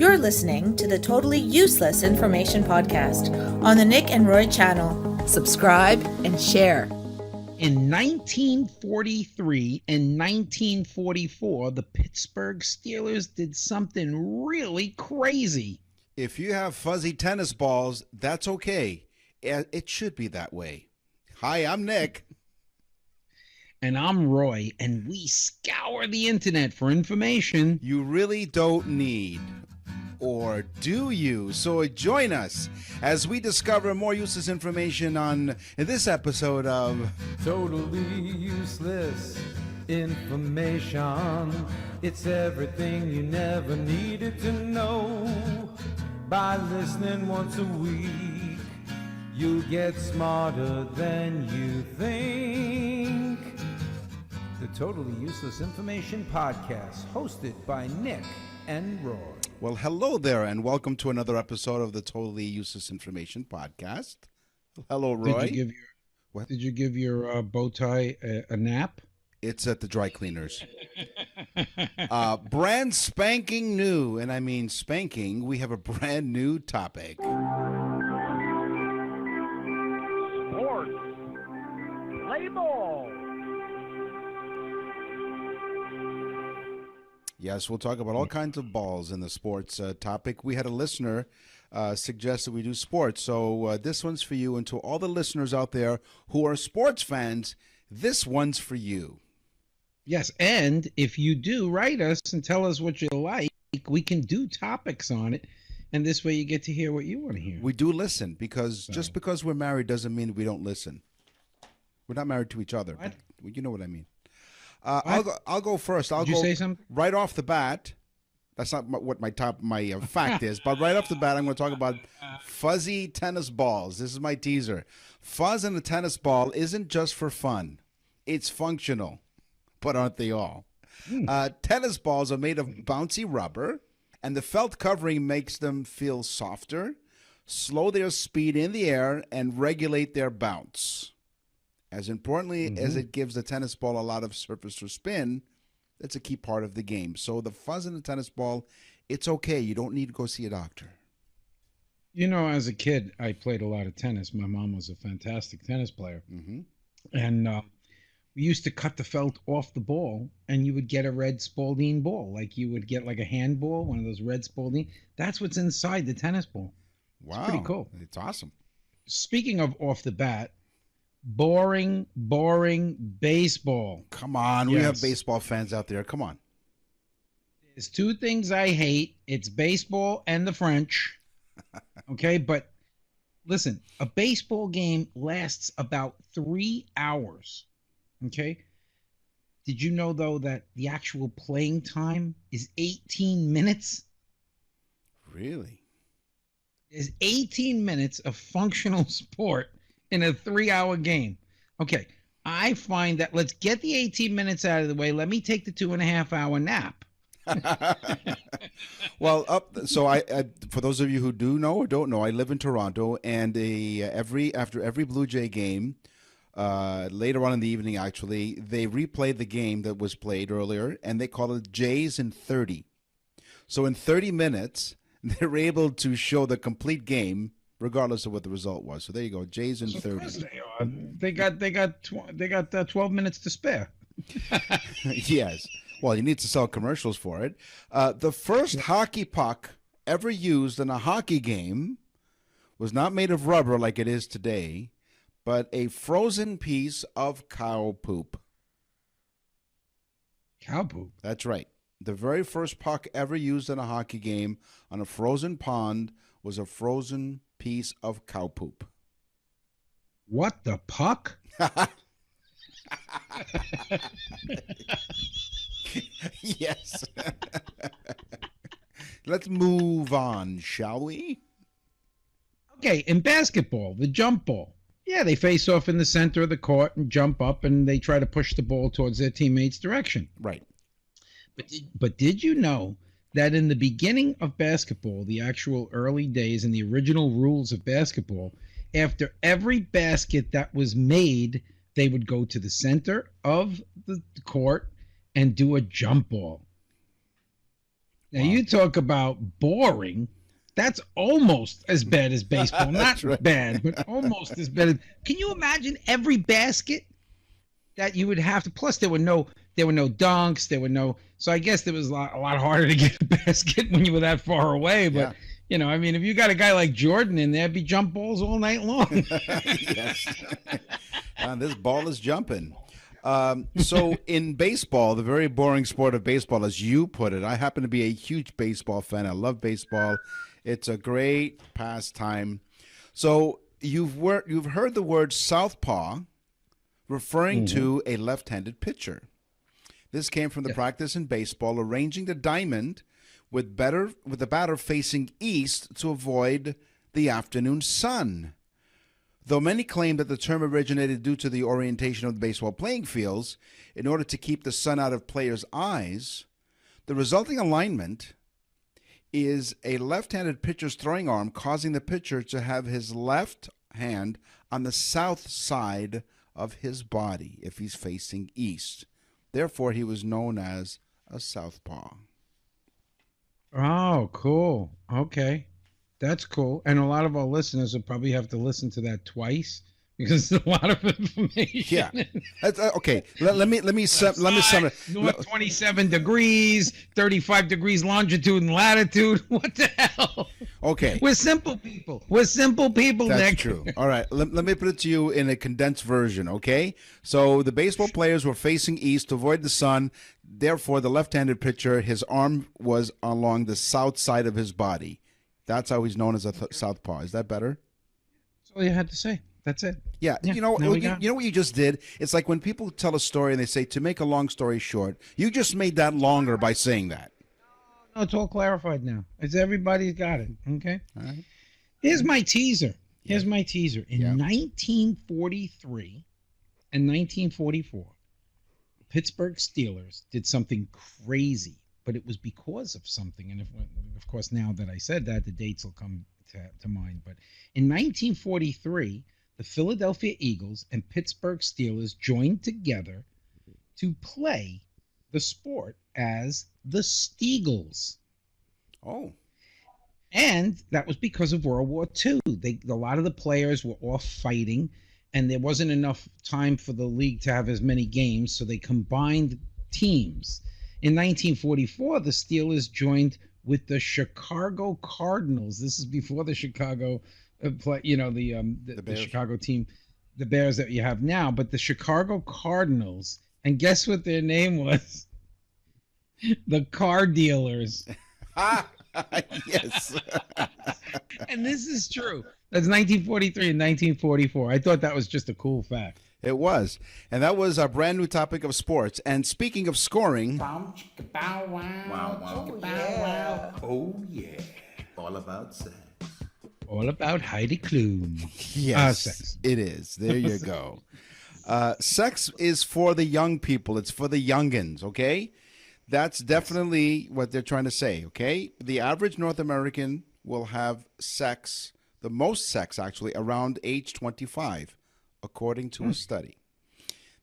You're listening to the Totally Useless Information Podcast on the Nick and Roy channel. Subscribe and share. In 1943 and 1944, the Pittsburgh Steelers did something really crazy. If you have fuzzy tennis balls, that's okay. It should be that way. Hi, I'm Nick. And I'm Roy, and we scour the internet for information You really don't need, or do you? So join us as we discover more useless information on this episode of Totally useless information. It's everything you never needed to know. By listening once a week, you'll get smarter than you think. The Totally Useless Information Podcast, hosted by Nick and Roy. Well, hello there, and welcome to another episode of the Totally Useless Information Podcast. Hello, Roy. Did you give your bow tie a nap? It's at the dry cleaners. Brand spanking new, and I mean spanking, we have a brand new topic. Sports. Play ball. Yes, we'll talk about all kinds of balls in the sports topic. We had a listener suggest that we do sports, so this one's for you. And to all the listeners out there who are sports fans, this one's for you. Yes, and if you do, write us and tell us what you like. We can do topics on it, and this way you get to hear what you want to hear. We do listen, because just because we're married doesn't mean we don't listen. We're not married to each other, but you know what I mean. I'll go first. Did you say something? Right off the bat. That's not what my fact is, but right off the bat, I'm going to talk about fuzzy tennis balls. This is my teaser. Fuzz in a tennis ball isn't just for fun. It's functional, but aren't they all? Tennis balls are made of bouncy rubber, and the felt covering makes them feel softer, slow their speed in the air, and regulate their bounce. As importantly as it gives the tennis ball a lot of surface for spin, that's a key part of the game. So the fuzz in the tennis ball, it's okay. You don't need to go see a doctor. You know, as a kid, I played a lot of tennis. My mom was a fantastic tennis player. Mm-hmm. And we used to cut the felt off the ball, and you would get a red Spalding ball. Like you would get like a handball, one of those red Spalding. That's what's inside the tennis ball. Wow. It's pretty cool. It's awesome. Speaking of off the bat, boring baseball. Come on. Yes. We have baseball fans out there. Come on. There's two things I hate. It's baseball and the French. Okay, but listen, a baseball game lasts about 3 hours. Okay? Did you know, though, that the actual playing time is 18 minutes? Really? There's 18 minutes of functional sport in a 3-hour game. Okay, I find that let's get the 18 minutes out of the way. Let me take the 2.5-hour nap. Well, so I for those of you who do know or don't know, I live in Toronto, and after every Blue Jay game, later on in the evening, actually, they replay the game that was played earlier, and they call it Jays in 30. So in 30 minutes, they're able to show the complete game, regardless of what the result was. So there you go, Jays in 30. Of course they are. They got 12 minutes to spare. Yes. Well, you need to sell commercials for it. The first hockey puck ever used in a hockey game was not made of rubber like it is today, but a frozen piece of cow poop. Cow poop? That's right. The very first puck ever used in a hockey game on a frozen pond was a frozen piece of cow poop. What, the puck? Yes. Let's move on, shall we? Okay, in basketball, the jump ball. Yeah, they face off in the center of the court and jump up, and they try to push the ball towards their teammate's direction. Right. But did you know that in the beginning of basketball, the actual early days and the original rules of basketball, after every basket that was made, they would go to the center of the court and do a jump ball. Now you talk about boring. That's almost as bad as baseball. Not right. bad, but almost as bad. Can you imagine every basket that you would have to? Plus, there were no dunks. There were no. So I guess it was a lot harder to get a basket when you were that far away. But I mean, if you got a guy like Jordan in there, it'd be jump balls all night long. Yes. This ball is jumping. So in baseball, the very boring sport of baseball, as you put it, I happen to be a huge baseball fan. I love baseball. It's a great pastime. So you've heard the word southpaw referring to a left-handed pitcher. This came from the practice in baseball, arranging the diamond with the batter facing east to avoid the afternoon sun. Though many claim that the term originated due to the orientation of the baseball playing fields in order to keep the sun out of players' eyes, the resulting alignment is a left-handed pitcher's throwing arm, causing the pitcher to have his left hand on the south side of his body if he's facing east. Therefore, he was known as a southpaw. Oh, cool. Okay. That's cool. And a lot of our listeners will probably have to listen to that twice because it's a lot of information. Yeah. That's, okay. Let me sum it. North 27 degrees, 35 degrees longitude and latitude. What the hell? Okay. We're simple people. We're simple people, That's Nick. true. All right. Let me put it to you in a condensed version, okay? So the baseball players were facing east to avoid the sun. Therefore, the left-handed pitcher, his arm was along the south side of his body. That's how he's known as a southpaw. Is that better? That's all you had to say. That's it. Yeah. You know what you just did? It's like when people tell a story and they say, to make a long story short, you just made that longer by saying that. No, it's all clarified now. It's everybody's got it. Okay. All right. Here's my teaser. In 1943 and 1944, the Pittsburgh Steelers did something crazy, but it was because of something. And of course, now that I said that, the dates will come to mind. But in 1943, the Philadelphia Eagles and Pittsburgh Steelers joined together to play the sport as the Steagles. Oh. And that was because of World War II. A lot of the players were off fighting, and there wasn't enough time for the league to have as many games, so they combined teams. In 1944, the Steelers joined with the Chicago Cardinals. This is before the Chicago the Chicago team, the Bears that you have now, but the Chicago Cardinals. And guess what their name was? The Car Dealers. Yes. And this is true. That's 1943 and 1944. I thought that was just a cool fact. It was. And that was our brand new topic of sports. And speaking of scoring. Wow, wow. Oh, yeah. All about sex. All about Heidi Klum. Yes, sex. It is. There you go. Sex is for the young people. It's for the youngins, okay? That's definitely what they're trying to say, okay? The average North American will have sex, the most sex actually, around age 25, according to a study.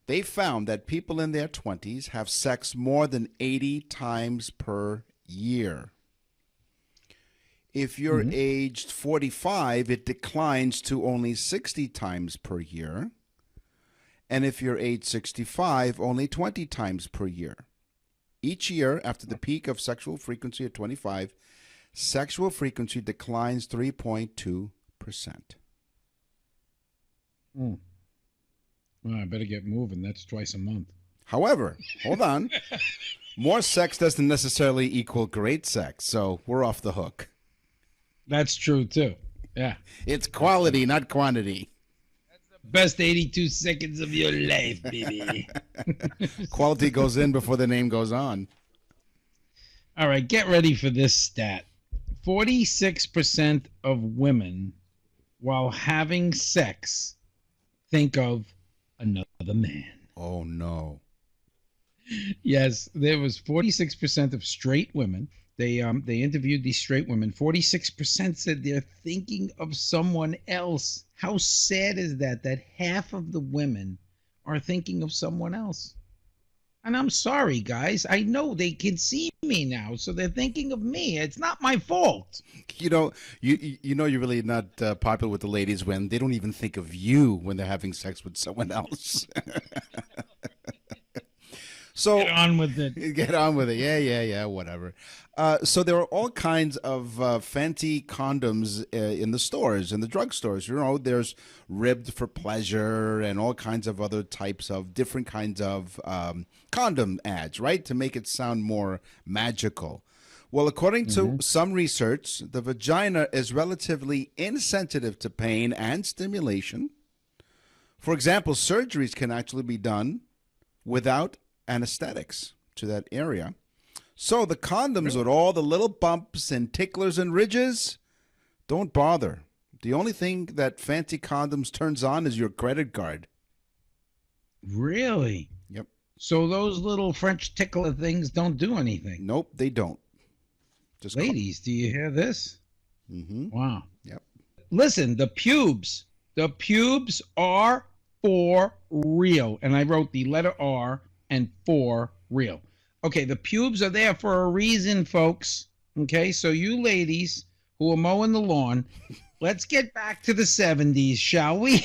They found that people in their 20s have sex more than 80 times per year. If you're aged 45, it declines to only 60 times per year. And if you're age 65, only 20 times per year. Each year, after the peak of sexual frequency at 25, sexual frequency declines 3.2%. Well, I better get moving. That's twice a month. However, hold on. More sex doesn't necessarily equal great sex, so we're off the hook. That's true, too. Yeah. It's quality, not quantity. Best 82 seconds of your life, baby. Quality goes in before the name goes on. All right, get ready for this stat. 46% of women, while having sex, think of another man. Oh, no. Yes, there was 46% of straight women. They interviewed these straight women. 46% said they're thinking of someone else. How sad is that? That half of the women are thinking of someone else. And I'm sorry, guys. I know they can see me now, so they're thinking of me. It's not my fault. You know, you know you're really not popular with the ladies when they don't even think of you when they're having sex with someone else. So Get on with it. get on with it. Yeah, whatever. So there are all kinds of fancy condoms in the stores, in the drugstores. You know, there's ribbed for pleasure and all kinds of other types of different kinds of condom ads, right? To make it sound more magical. Well, according to some research, the vagina is relatively insensitive to pain and stimulation. For example, surgeries can actually be done without anesthetics to that area. So the condoms with all the little bumps and ticklers and ridges, don't bother. The only thing that fancy condoms turns on is your credit card. Really? Yep. So those little French tickler things don't do anything. Nope, they don't. Just Ladies, do you hear this? Wow. Yep. Listen, the pubes are for real. And I wrote the letter R and for real. Okay, the pubes are there for a reason, folks. Okay, so you ladies who are mowing the lawn, let's get back to the 70s, shall we?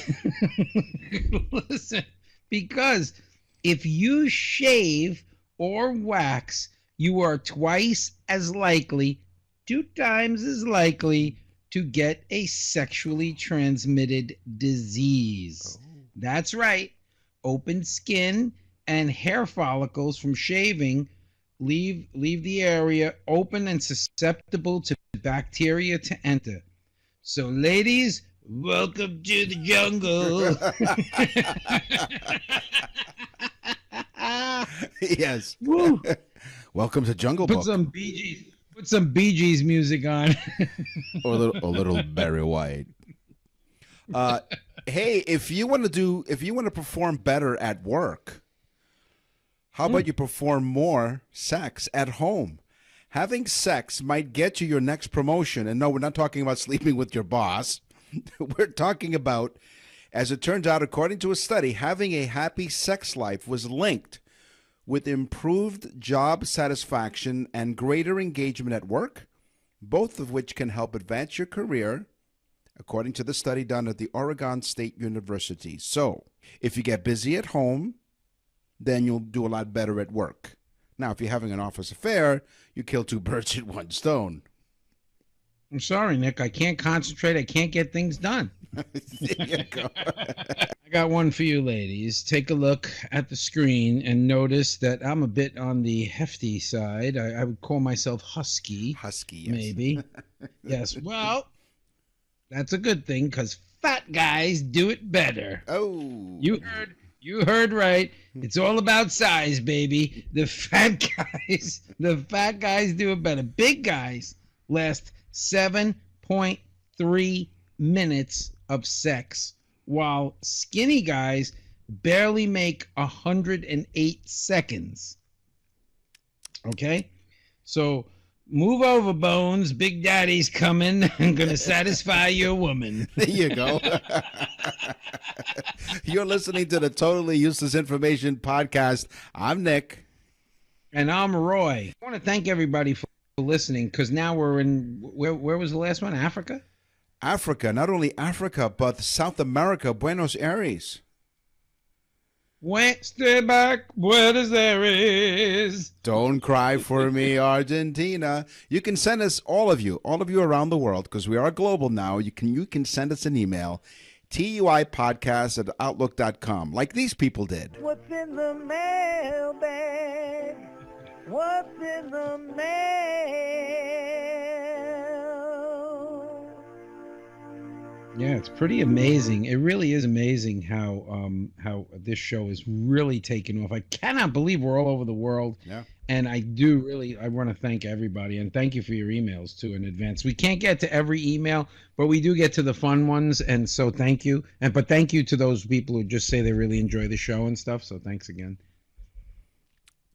Listen, because if you shave or wax, you are twice as likely, 2 times as likely to get a sexually transmitted disease. That's right. Open skin and hair follicles from shaving leave the area open and susceptible to bacteria to enter. So, ladies, welcome to the jungle. Yes. Woo. Welcome to Jungle Put Book. some Bee Gees music on. Or a little Barry White. Hey, if you want to perform better at work, how about you perform more sex at home? Having sex might get you your next promotion. And no, we're not talking about sleeping with your boss. We're talking about, as it turns out, according to a study, having a happy sex life was linked with improved job satisfaction and greater engagement at work, both of which can help advance your career, according to the study done at the Oregon State University. So, if you get busy at home, then you'll do a lot better at work. Now, if you're having an office affair, you kill 2 birds with 1 stone. I'm sorry, Nick. I can't concentrate. I can't get things done. There you go. I got one for you, ladies. Take a look at the screen and notice that I'm a bit on the hefty side. I would call myself husky. Husky, yes. Maybe. Yes. Well, that's a good thing because fat guys do it better. Oh. You heard right. It's all about size, baby. The fat guys do it better. Big guys last 7.3 minutes of sex, while skinny guys barely make 108 seconds. Okay? So move over, Bones. Big Daddy's coming and going to satisfy your woman. There you go. You're listening to the Totally Useless Information Podcast. I'm Nick. And I'm Roy. I want to thank everybody for listening because now we're in, where was the last one? Africa? Africa. Not only Africa, but South America, Buenos Aires. Stay back, Buenos Aires. Don't cry for me, Argentina. You can send us, all of you around the world, because we are global now. You can send us an email, TUIpodcast@outlook.com, like these people did. What's in the mailbag? What's in the mail? Yeah, it's pretty amazing. It really is amazing how this show is really taking off. I cannot believe we're all over the world. Yeah. And I want to thank everybody and thank you for your emails too in advance. We can't get to every email, but we do get to the fun ones, and so thank you. But thank you to those people who just say they really enjoy the show and stuff. So thanks again.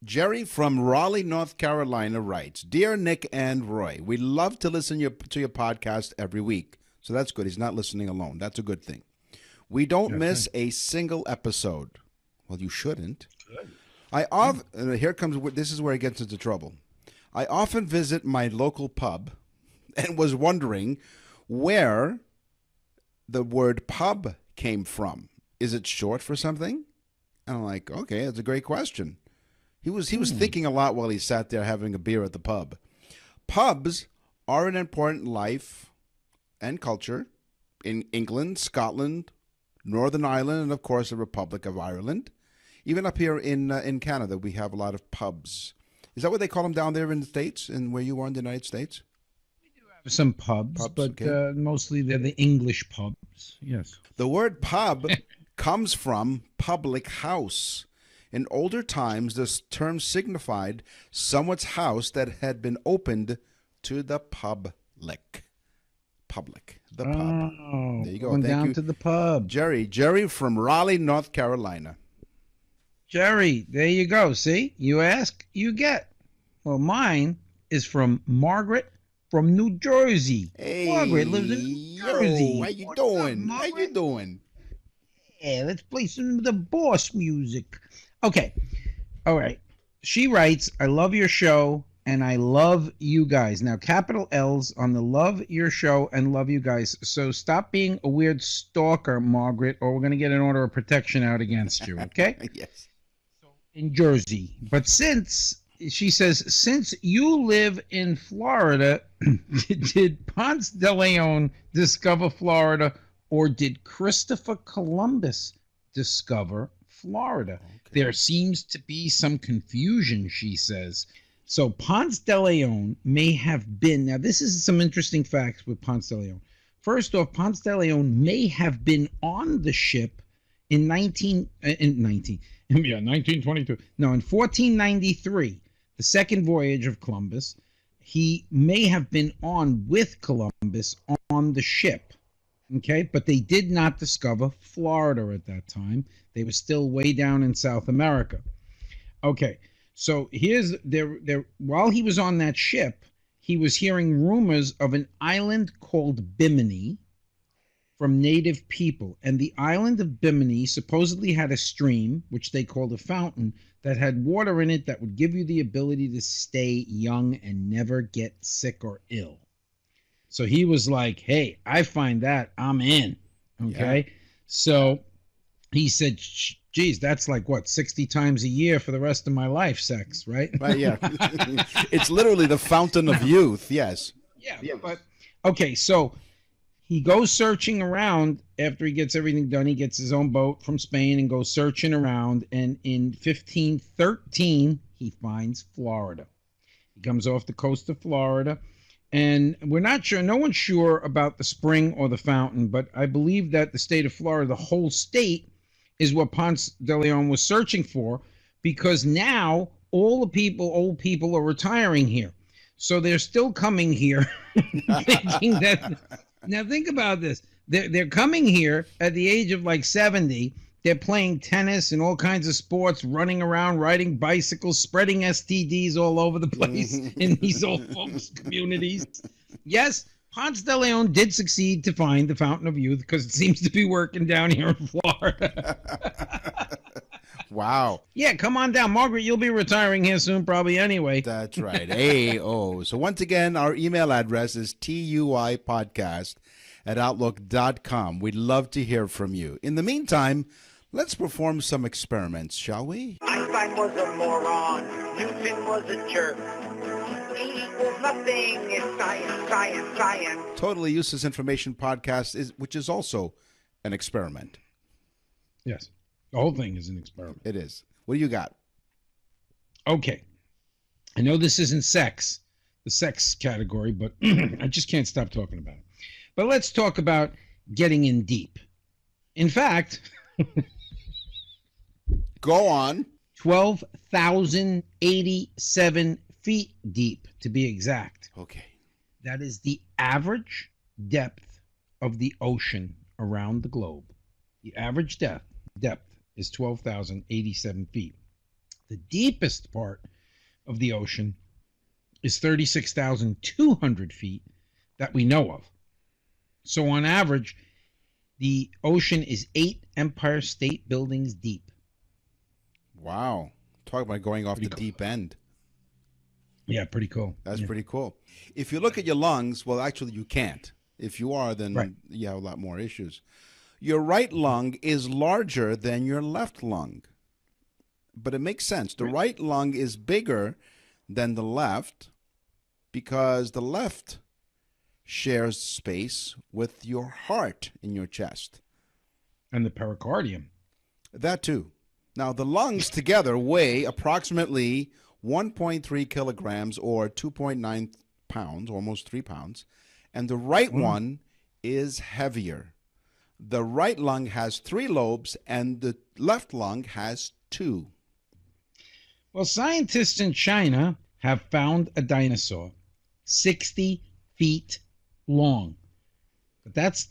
Jerry from Raleigh, North Carolina writes, Dear Nick and Roy, we love to listen to your podcast every week. So that's good. He's not listening alone. That's a good thing. We don't miss a single episode. Well, you shouldn't. Good. This is where it gets into trouble. I often visit my local pub and was wondering where the word pub came from. Is it short for something? And I'm like, okay, that's a great question. He was thinking a lot while he sat there having a beer at the pub. Pubs are an important life and culture in England, Scotland, Northern Ireland, and of course the Republic of Ireland. Even up here in Canada, we have a lot of pubs. Is that what they call them down there in the States and where you are in the United States? Some pubs, but okay. Mostly they're the English pubs. Yes. The word pub comes from public house. In older times, this term signified someone's house that had been opened to the public. The pub. Oh, there you go. Going Thank down you. to the pub. Jerry from Raleigh, North Carolina. Jerry, there you go. See? You ask, you get. Well, mine is from Margaret from New Jersey. Hey, Margaret lives in New Jersey. How you doing? How you doing? Yeah, let's play some of the boss music. Okay. All right. She writes, I love your show and I love you guys. Now, capital L's on the love your show and love you guys. So stop being a weird stalker, Margaret, or we're going to get an order of protection out against you, okay? Yes. In Jersey. But since you live in Florida, did Ponce de Leon discover Florida or did Christopher Columbus discover Florida? Okay. There seems to be some confusion, she says. So Ponce de Leon may have been, now this is some interesting facts with Ponce de Leon. First off, Ponce de Leon may have been on the ship in 1922. No, in 1493, the second voyage of Columbus. He may have been on with Columbus on the ship. Okay, but they did not discover Florida at that time. They were still way down in South America. Okay, so here's there. While he was on that ship, he was hearing rumors of an island called Bimini from native people, and the island of Bimini supposedly had a stream, which they called a fountain, that had water in it that would give you the ability to stay young and never get sick or ill. So he was like, hey, I find that, I'm in. Okay. Yeah. So he said, geez, that's like what, 60 times a year for the rest of my life, sex, right? Right, yeah. It's literally the fountain of youth. Yes. Yeah. But okay. So he goes searching around after he gets everything done. He gets his own boat from Spain and goes searching around. And in 1513, he finds Florida. He comes off the coast of Florida. And we're not sure, no one's sure about the spring or the fountain, but I believe that the state of Florida, the whole state, is what Ponce de Leon was searching for, because now all the old people are retiring here. So they're still coming here thinking that, now think about this. They're coming here at the age of like 70. They're playing tennis and all kinds of sports, running around, riding bicycles, spreading STDs all over the place in these old folks' communities. Yes, Ponce de Leon did succeed to find the Fountain of Youth because it seems to be working down here in Florida. Wow. Yeah, come on down. Margaret, you'll be retiring here soon probably anyway. That's right. Hey-oh. So once again, our email address is tuipodcast@outlook.com. We'd love to hear from you. In the meantime, let's perform some experiments, shall we? Einstein was a moron. Newton was a jerk. E equals nothing. It's science, science, science. Totally Useless Information Podcast, which is also an experiment. Yes. The whole thing is an experiment. It is. What do you got? Okay. I know this isn't the sex category, but I just can't stop talking about it. But let's talk about getting in deep. In fact, go on. 12,087 feet deep, to be exact. Okay. That is the average depth of the ocean around the globe. The average depth is 12,087 feet. The deepest part of the ocean is 36,200 feet that we know of. So on average, the ocean is 8 Empire State Buildings deep. Wow. Talk about going off the deep end. Yeah, pretty cool. That's pretty cool. If you look at your lungs, well, actually, you can't. If you are, then Right. you have a lot more issues. Your right lung is larger than your left lung. But it makes sense. The right lung is bigger than the left because the left shares space with your heart in your chest. And the pericardium. That too. Now, the lungs together weigh approximately 1.3 kilograms or 2.9 pounds, almost 3 pounds. And the right one is heavier. The right lung has 3 lobes and the left lung has 2. Well, scientists in China have found a dinosaur 60 feet long. But that's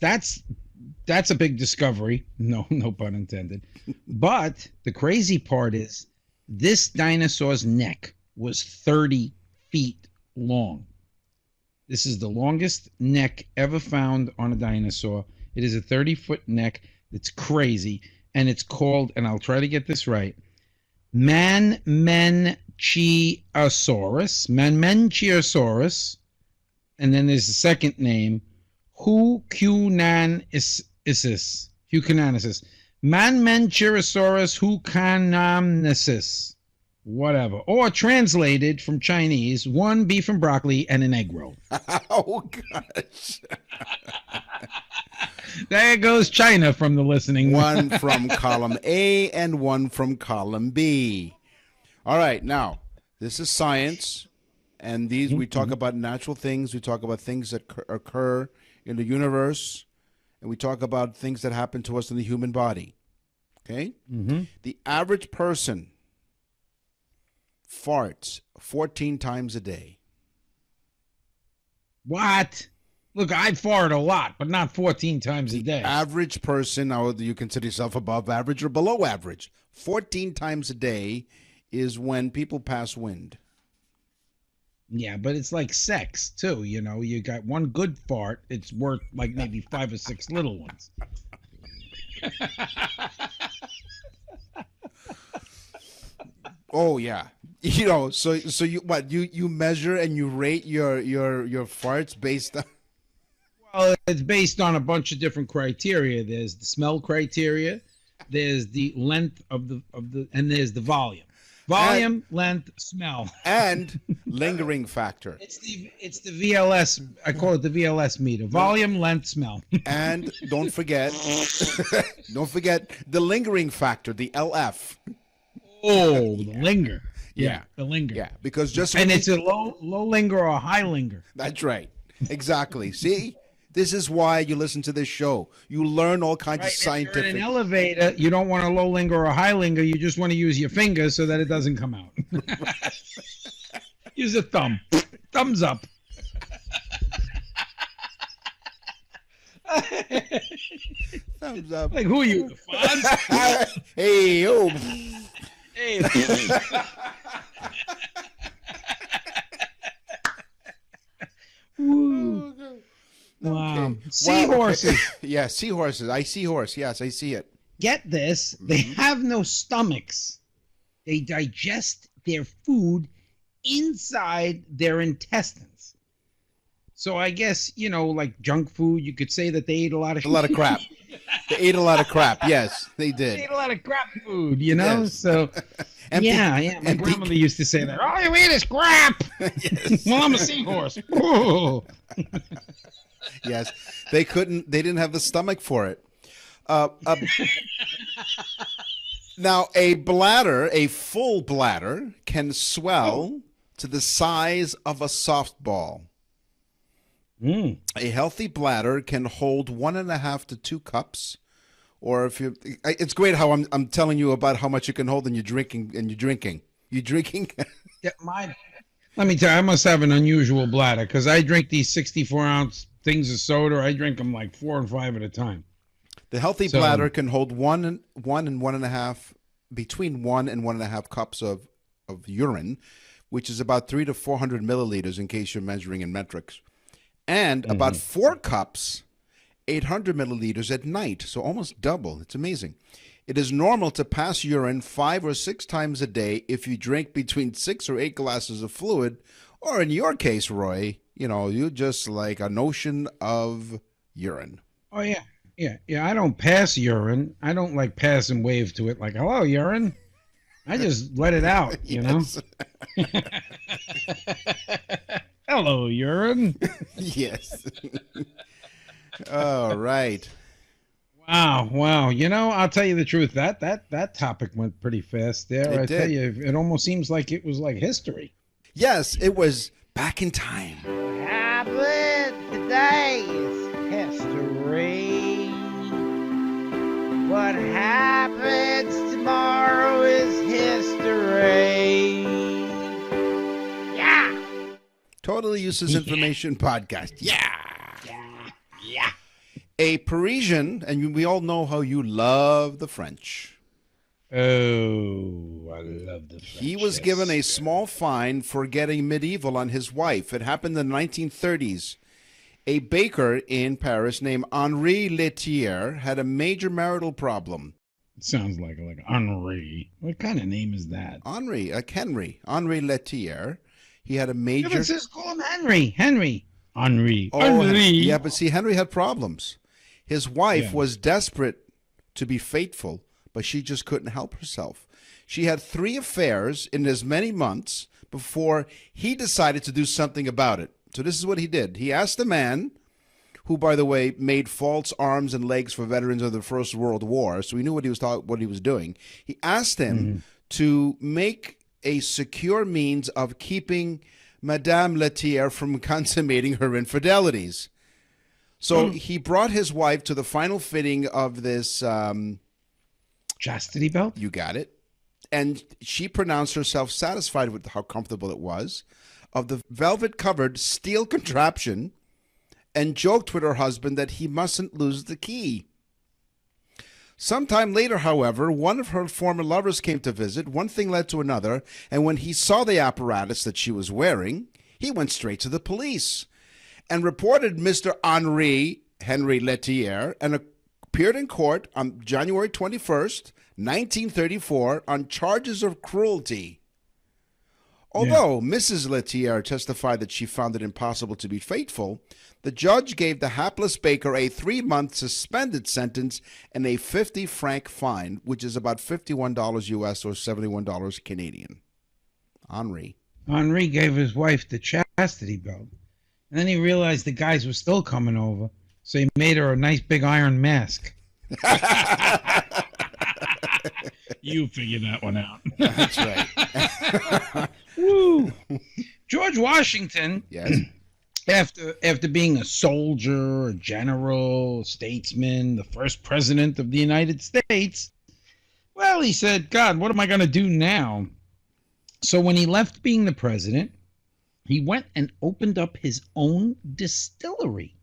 a big discovery. No pun intended. But the crazy part is this dinosaur's neck was 30 feet long. This is the longest neck ever found on a dinosaur. It is a 30-foot neck. It's crazy. And it's called, and I'll try to get this right, Manmenchiosaurus. And then there's the second name, Hucunanisis. Manmenchiosaurus hucanamnesis. Whatever. Or translated from Chinese, 1 beef and broccoli and an egg roll. Oh, gosh. There goes China from the listening. 1 from column A and 1 from column B. All right, now, this is science, and these we talk about natural things. We talk about things that occur in the universe, and we talk about things that happen to us in the human body. Okay? The average person farts 14 times a day. What? Look, I fart a lot, but not 14 times a day. Average person, now do you consider yourself above average or below average? 14 times a day is when people pass wind. Yeah, but it's like sex, too. You know, you got one good fart, it's worth like maybe 5 or 6 little ones. Oh, yeah. You know, so you what you measure and you rate your farts based on. Well, it's based on a bunch of different criteria. There's the smell criteria, there's the length of the and there's the volume. Volume, length, smell. And lingering factor. It's the VLS. I call it the VLS meter. Volume, length, smell. And don't forget the lingering factor, the LF. Oh, the linger. Yeah, the linger. Yeah, because it's a low linger or a high linger. That's right. Exactly. See? This is why you listen to this show. You learn all kinds of scientific. If you're in an elevator, you don't want a low linger or a high linger. You just want to use your fingers so that it doesn't come out. Use a thumb. Thumbs up. Thumbs up. Like, who are you, the Fonz? Hey, yo. Hey. Woo. Wow. Okay. Seahorses. Yeah, seahorses. I see horse. Yes, I see it. Get this. They have no stomachs. They digest their food inside their intestines. So I guess, you know, like junk food, you could say that they ate a lot of crap. They ate a lot of crap. Yes, they did. They ate a lot of crap food, you know? Yes. So, yeah. My grandmother used to say that. All you eat is crap. Yes. Well, I'm a seahorse. Oh. Yes, they didn't have the stomach for it. Now, a full bladder can swell to the size of a softball. A healthy bladder can hold 1.5 to 2 cups, or it's great how I'm telling you about how much you can hold and you're drinking. You drinking? Yeah, let me tell you, I must have an unusual bladder because I drink these 64-ounce things of soda. I drink them like 4 and 5 at a time. The healthy bladder can hold between 1 and 1.5 cups of urine, which is about 300 to 400 milliliters in case you're measuring in metrics, and about 4 cups, 800 milliliters at night. So almost double. It's amazing. It is normal to pass urine 5 or 6 times a day if you drink between 6 or 8 glasses of fluid, or in your case, Roy, you just like an ocean of urine. Oh, yeah. Yeah. I don't pass urine. I don't like pass and wave to it like, hello, urine. I just let it out, you know? Hello, urine. Yes. All right. Wow. I'll tell you the truth. That topic went pretty fast there. I tell you, it almost seems like it was like history. Yes, it was back in time. Happened today is history. What happens tomorrow is history. Yeah. Totally Useless Information Podcast. Yeah. A Parisian, and we all know how you love the French. Oh, I love the French. He was given a small fine for getting medieval on his wife. It happened in the 1930s. A baker in Paris named Henri Letier had a major marital problem. It sounds like Henri. What kind of name is that? Henri Letier. He had a major... Yeah, but just call him Henry. Henry. Oh, yeah, but see, Henry had problems. His wife was desperate to be faithful, but she just couldn't help herself. She had 3 affairs in as many months before he decided to do something about it. So this is what he did. He asked a man, who, by the way, made false arms and legs for veterans of the First World War, so he knew what he was doing. He asked him to make a secure means of keeping Madame Letier from consummating her infidelities. So he brought his wife to the final fitting of this... Chastity Belt? You got it. And she pronounced herself satisfied with how comfortable it was, of the velvet-covered steel contraption, and joked with her husband that he mustn't lose the key. Sometime later, however, one of her former lovers came to visit. One thing led to another, and when he saw the apparatus that she was wearing, he went straight to the police and reported Mr. Henri Letier and appeared in court on January 21st, 1934, on charges of cruelty. Although Mrs. Letier testified that she found it impossible to be faithful, the judge gave the hapless baker a 3-month suspended sentence and a 50-franc fine, which is about $51 US or $71 Canadian. Henri gave his wife the chastity belt. And then he realized the guys were still coming over, so he made her a nice big iron mask. You figured that one out. That's right. Woo. George Washington, Yes. after being a soldier, a general, a statesman, the first president of the United States, well, he said, God, what am I going to do now? So when he left being the president, he went and opened up his own distillery.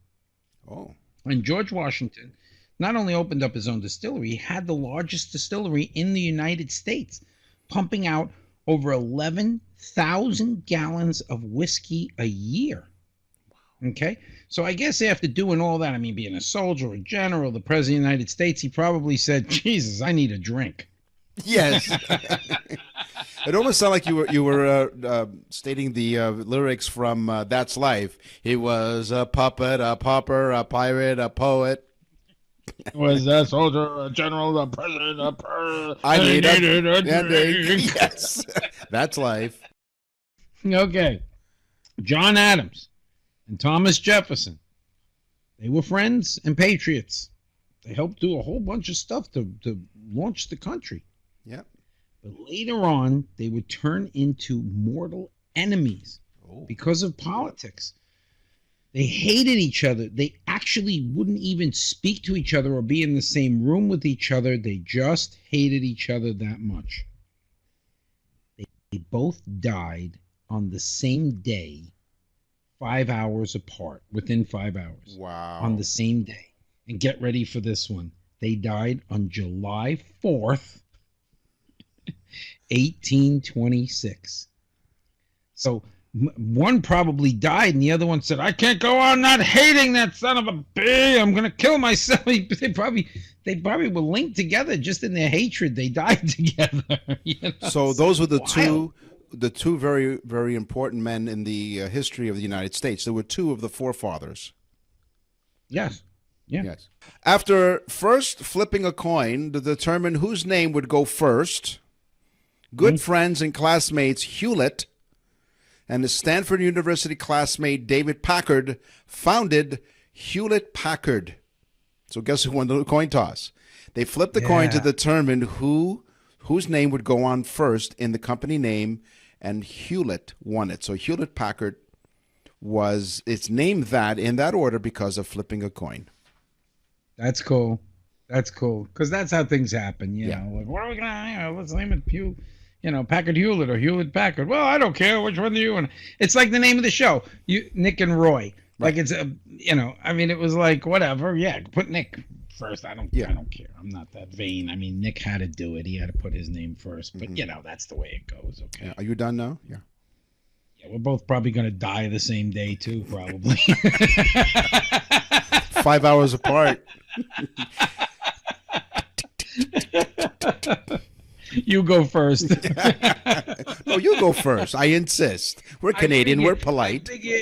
Oh. And George Washington not only opened up his own distillery, he had the largest distillery in the United States, pumping out over 11,000 gallons of whiskey a year. Okay? So I guess after doing all that, I mean, being a soldier, a general, the president of the United States, he probably said, Jesus, I need a drink. Yes. It almost sounded like you were stating the lyrics from That's Life. He was a puppet, a pauper, a pirate, a poet. Was a soldier, a general, a president, I needed a drink. Yes. That's life. Okay. John Adams and Thomas Jefferson, they were friends and patriots. They helped do a whole bunch of stuff to launch the country. Yep. But later on, they would turn into mortal enemies because of politics. They hated each other. They actually wouldn't even speak to each other or be in the same room with each other. They just hated each other that much. They both died on the same day, 5 hours apart, within 5 hours. Wow. On the same day. And get ready for this one. They died on July 4th, 1826. So one probably died, and the other one said, I can't go on not hating that son of a b. I'm going to kill myself. They they probably were linked together just in their hatred. They died together. So those were the wild. two very, very important men in the history of the United States. There were two of the forefathers. Yes. Yeah. Yes. After first flipping a coin to determine whose name would go first, good friends and classmates Hewlett and his Stanford University classmate David Packard founded Hewlett Packard. So guess who won the coin toss? They flipped the coin to determine whose name would go on first in the company name, and Hewlett won it. So Hewlett Packard it's named that in that order because of flipping a coin. That's cool. That's cool. Because that's how things happen, you know. Like, what are we going to, let's name it Packard Hewlett or Hewlett Packard. Well, I don't care. Which one do you want? It's like the name of the show, Nick and Roy. Like it's, I mean, it was like, whatever. Yeah, put Nick first. I don't care. I'm not that vain. I mean, Nick had to do it. He had to put his name first. But, that's the way it goes, okay? Yeah. Are you done now? Yeah. Yeah, we're both probably going to die the same day, too, probably. 5 hours apart. You go first. No, you go first. I insist. We're Canadian. We're polite. I figure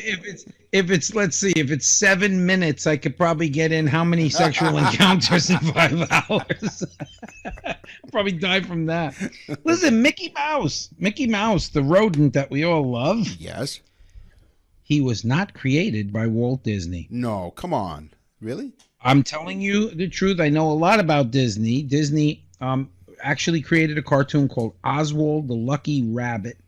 if it's let's see, if it's 7 minutes, I could probably get in how many sexual encounters in 5 hours. I'll probably die from that. Listen, Mickey Mouse, the rodent that we all love. Yes. He was not created by Walt Disney. No, come on. Really? I'm telling you the truth. I know a lot about Disney. Disney actually created a cartoon called Oswald the Lucky Rabbit,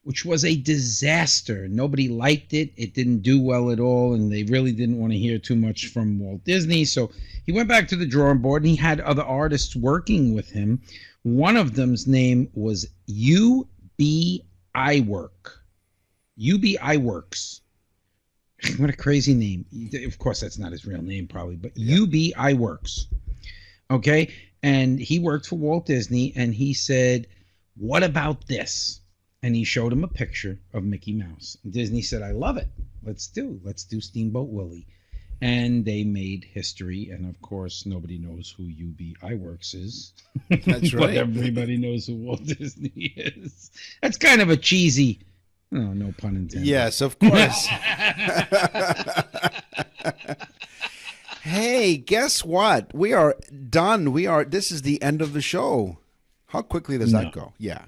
which was a disaster. Nobody liked it. It didn't do well at all, and they really didn't want to hear too much from Walt Disney. So he went back to the drawing board, and he had other artists working with him. One of them's name was U.B. Iwerk. U.B. Iwerks. What a crazy name. Of course, that's not his real name, probably, but U.B. Iwerks. Okay? And he worked for Walt Disney, and he said, what about this? And he showed him a picture of Mickey Mouse. And Disney said, I love it. Let's do Steamboat Willie. And they made history. And, of course, nobody knows who U.B. Iwerks is. That's right. But everybody knows who Walt Disney is. That's kind of a cheesy... Oh, no pun intended. Yes, of course. Hey, guess what? We are done. This is the end of the show. How quickly does that go? Yeah.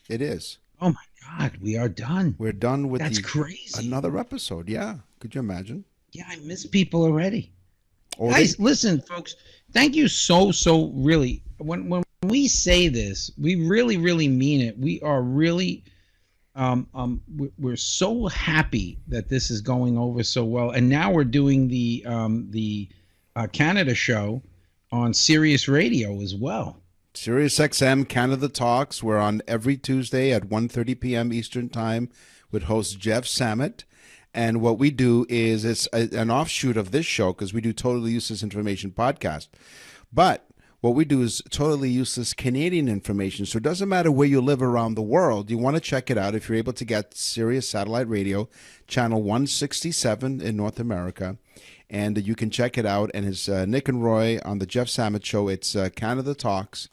It is. Oh my God, we are done. We're done with That's crazy. Another episode. Yeah. Could you imagine? Yeah, I miss people already. Guys, listen, folks. Thank you so really. When we say this, we really, really mean it. We are really we're so happy that this is going over so well, and now we're doing the Canada show on Sirius Radio as well. Sirius XM Canada Talks. We're on every Tuesday at 1:30 p.m. Eastern Time with host Jeff Samet. And what we do is it's an offshoot of this show because we do Totally Useless Information podcast. But what we do is totally useless Canadian information. So it doesn't matter where you live around the world. You want to check it out if you're able to get Sirius Satellite Radio, channel 167 in North America. And you can check it out. And it's Nick and Roy on the Jeff Samet Show. It's Canada Talks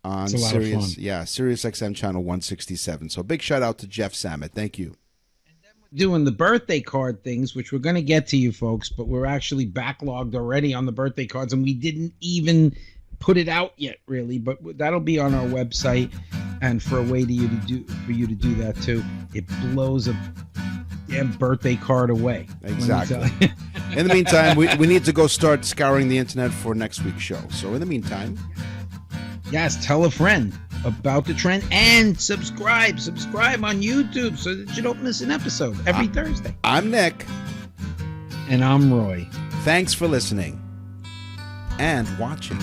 on Sirius. Yeah, Sirius XM channel 167. So big shout out to Jeff Samet. Thank you. Doing the birthday card things, which we're going to get to you folks, but we're actually backlogged already on the birthday cards, and we didn't even put it out yet, really. But that'll be on our website, and for a way for you to do that too, it blows a damn birthday card away. Exactly. In the meantime, we need to go start scouring the internet for next week's show. So in the meantime, yes, tell a friend about the trend and subscribe on YouTube so that you don't miss an episode every Thursday. I'm Nick. And I'm Roy. Thanks for listening and watching.